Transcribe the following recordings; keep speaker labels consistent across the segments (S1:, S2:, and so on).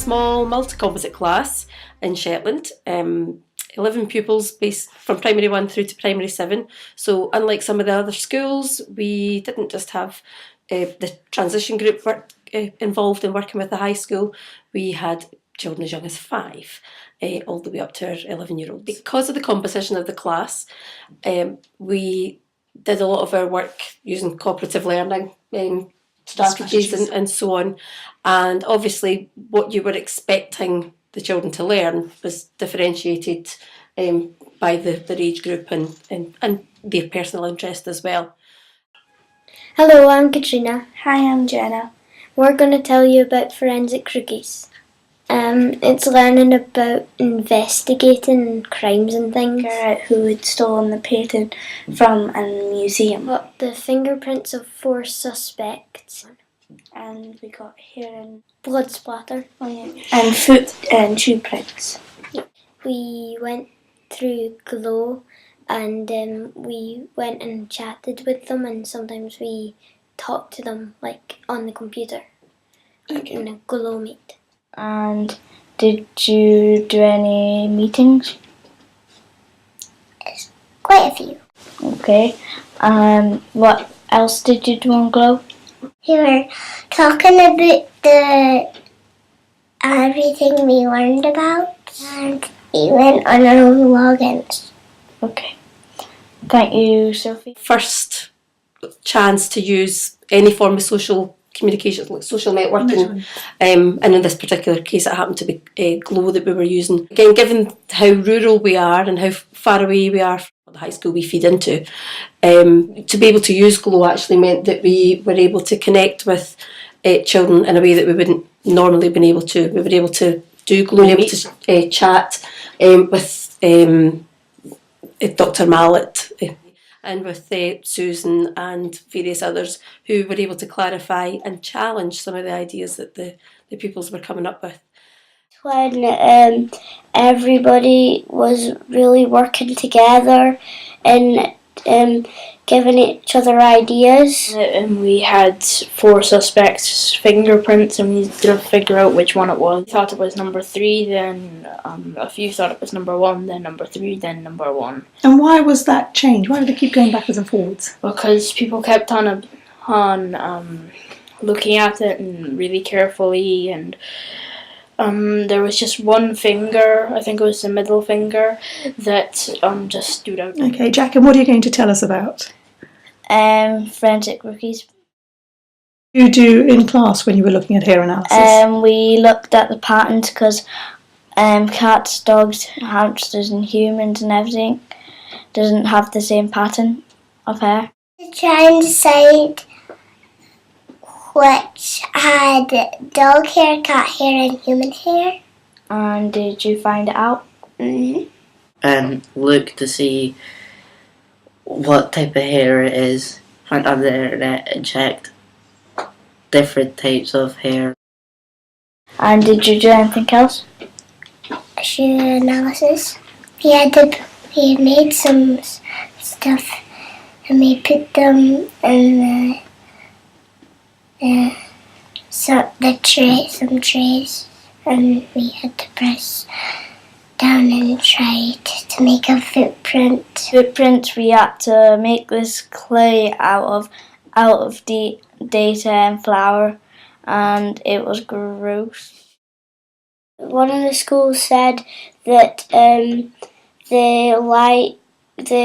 S1: small multi-composite class in Shetland. 11 pupils based from primary 1 through to primary 7. So unlike some of the other schools, we didn't just have the transition group work involved in working with the high school. We had children as young as 5, all the way up to our 11-year-olds. Because of the composition of the class, we did a lot of our work using cooperative learning strategies and so on. And obviously what you were expecting the children to learn was differentiated by their age group and their personal interest as well.
S2: Hello, I'm Katrina.
S3: Hi, I'm Jenna.
S2: We're going to tell you about forensic cookies. It's learning about investigating crimes and things.
S3: Figure out who had stolen the painting from a museum.
S2: Got the fingerprints of 4 suspects.
S3: And we got hair and
S2: blood splatter.
S3: Oh yeah. And foot and shoe prints.
S2: We went through Glow and we went and chatted with them, and sometimes we talked to them like on the computer. Like in a Glow meet.
S3: And did you do any meetings?
S4: Quite a few.
S3: Okay. What else did you do on Glow?
S4: We were talking about everything we learned about, and we went on our own logins.
S3: Okay. Thank you, Sophie.
S1: First chance to use any form of social communication, like social networking, and in this particular case it happened to be Glow that we were using. Again, given how rural we are and how far away we are from the high school we feed into, to be able to use Glow actually meant that we were able to connect with children in a way that we wouldn't normally been able to. We were able to do Glow, able to chat with Dr. Mallet and with Susan and various others who were able to clarify and challenge some of the ideas that the pupils were coming up with.
S4: When everybody was really working together and giving each other ideas.
S3: And we had 4 suspects' fingerprints, and we had to figure out which one it was. We thought it was number 3, then a few thought it was number 1, then number 3, then number 1.
S5: And why was that change? Why did it keep going backwards and forwards?
S3: Because people kept on looking at it and really carefully, and there was just one finger, I think it was the middle finger, that just stood out.
S5: Okay, Jack, and what are you going to tell us about?
S3: Forensic cookies.
S5: What did you do in class when you were looking at hair analysis?
S3: We looked at the patterns because cats, dogs, hamsters and humans and everything doesn't have the same pattern of hair.
S4: To try and decide which had dog hair, cat hair and human hair.
S3: And did you find it out?
S4: Mm-hmm.
S6: And look to see what type of hair it is. Went on the internet and checked different types of hair.
S3: And did you do anything else?
S4: Shoe analysis. We had made some stuff and we put them in some trays, and we had to press down and try to make a footprint.
S3: Footprints, we had to make this clay out of data and flour, and it was gross.
S4: One of the schools said that they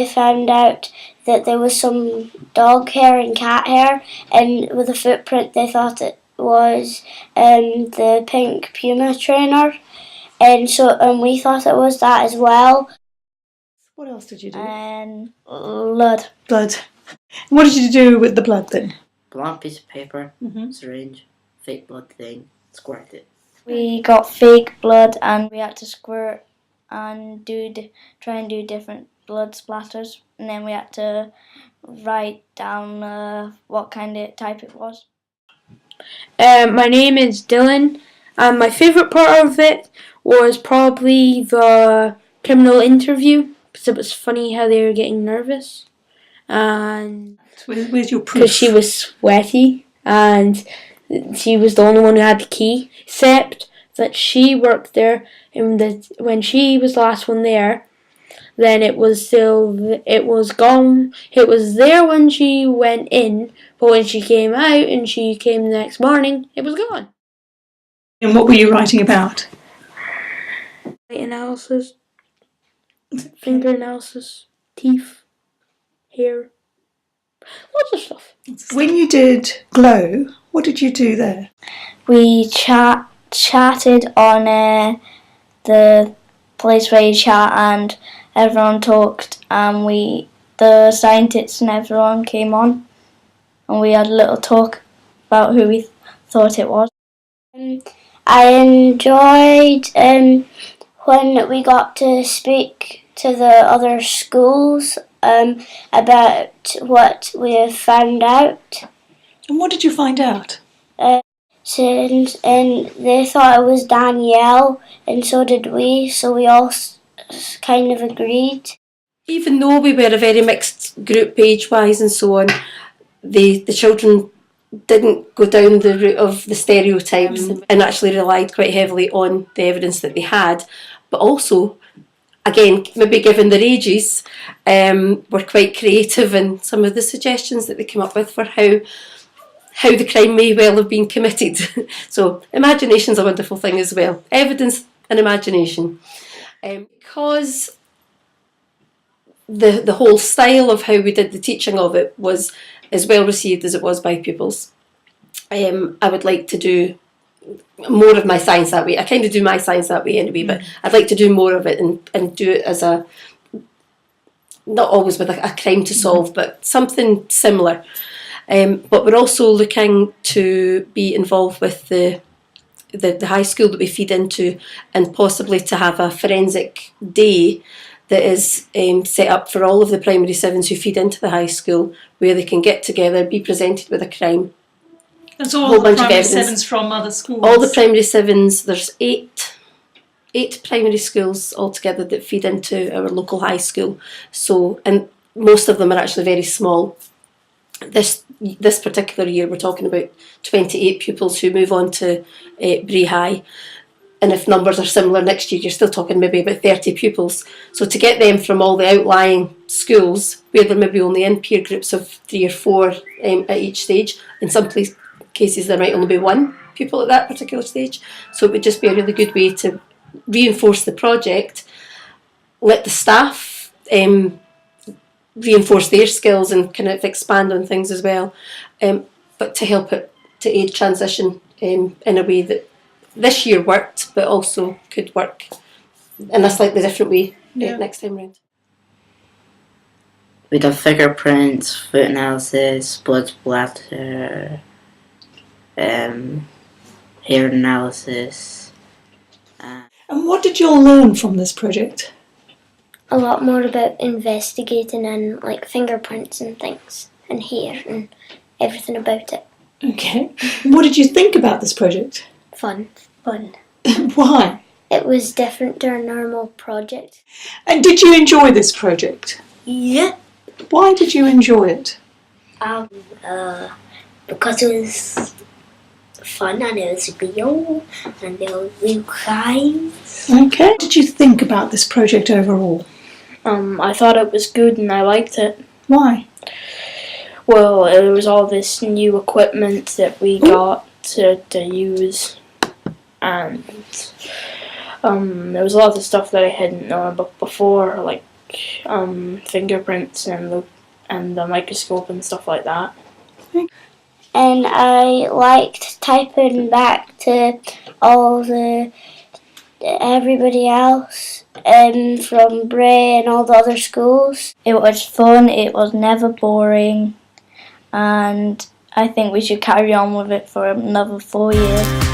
S4: found out that there was some dog hair and cat hair, and with a footprint they thought it was the pink puma trainer, and we thought it was that as well.
S5: What else did you do?
S3: Blood.
S5: Blood. What did you do with the blood then?
S6: Blank piece of paper, syringe, fake blood thing, squirt it.
S3: We got fake blood and we had to squirt and try and do different blood splatters, and then we had to write down what kind of type it was.
S7: My name is Dylan, and my favourite part of it was probably the criminal interview, because it was funny how they were getting nervous, and
S5: Where's your proof?
S7: because she was sweaty and she was the only one who had the key, except that she worked there, and that when she was the last one there, then it was gone. It was there when she went in, but when she came out and she came the next morning, it was gone.
S5: And what were you writing about?
S7: Analysis, finger analysis, teeth, hair, lots of stuff.
S5: When you did GLOW, what did you do there?
S3: We chatted on the place where you chat, and everyone talked, and the scientists and everyone came on, and we had a little talk about who we thought it was.
S4: I enjoyed when we got to speak to the other schools about what we have found out.
S5: And what did you find out?
S4: And they thought it was Danielle, and so did we, so we all kind of agreed.
S1: Even though we were a very mixed group age-wise and so on, the children didn't go down the route of the stereotypes and actually relied quite heavily on the evidence that they had. But also, again, maybe given their ages, were quite creative in some of the suggestions that they came up with for how the crime may well have been committed. So imagination's a wonderful thing as well. Evidence and imagination. Because the whole style of how we did the teaching of it was as well received as it was by pupils, I would like to do more of my science that way. I kind of do my science that way anyway, but I'd like to do more of it and do it as a, not always with a crime to solve, but something similar. But we're also looking to be involved with the high school that we feed into, and possibly to have a forensic day that is set up for all of the primary sevens who feed into the high school, where they can get together, be presented with a crime.
S5: That's all the primary sevens from other schools?
S1: All the primary sevens, there's eight primary schools altogether that feed into our local high school. So, and most of them are actually very small. This particular year we're talking about 28 pupils who move on to Bray High. And if numbers are similar next year, you're still talking maybe about 30 pupils. So to get them from all the outlying schools, where they're maybe only in peer groups of 3 or 4 at each stage, in some cases there might only be 1 pupil at that particular stage. So it would just be a really good way to reinforce the project, let the staff reinforce their skills and kind of expand on things as well, but to help it to aid transition in a way that this year worked, but also could work in a slightly different way next time round.
S6: We'd have fingerprints, foot analysis, blood splatter, hair analysis.
S5: And what did you all learn from this project?
S2: A lot more about investigating and like fingerprints and things and hair and everything about it.
S5: Okay. And what did you think about this project?
S2: Fun.
S5: Why?
S2: It was different to our normal project.
S5: And did you enjoy this project?
S4: Yeah.
S5: Why did you enjoy it?
S4: Because it was fun and it was real and there were real crimes.
S5: Okay. What did you think about this project overall?
S7: I thought it was good and I liked it.
S5: Why?
S7: Well, there was all this new equipment that we got to use, and there was a lot of stuff that I hadn't known about before, like fingerprints and the microscope and stuff like that.
S4: And I liked typing back to everybody else from Bray and all the other schools.
S3: It was fun, it was never boring, and I think we should carry on with it for another 4 years.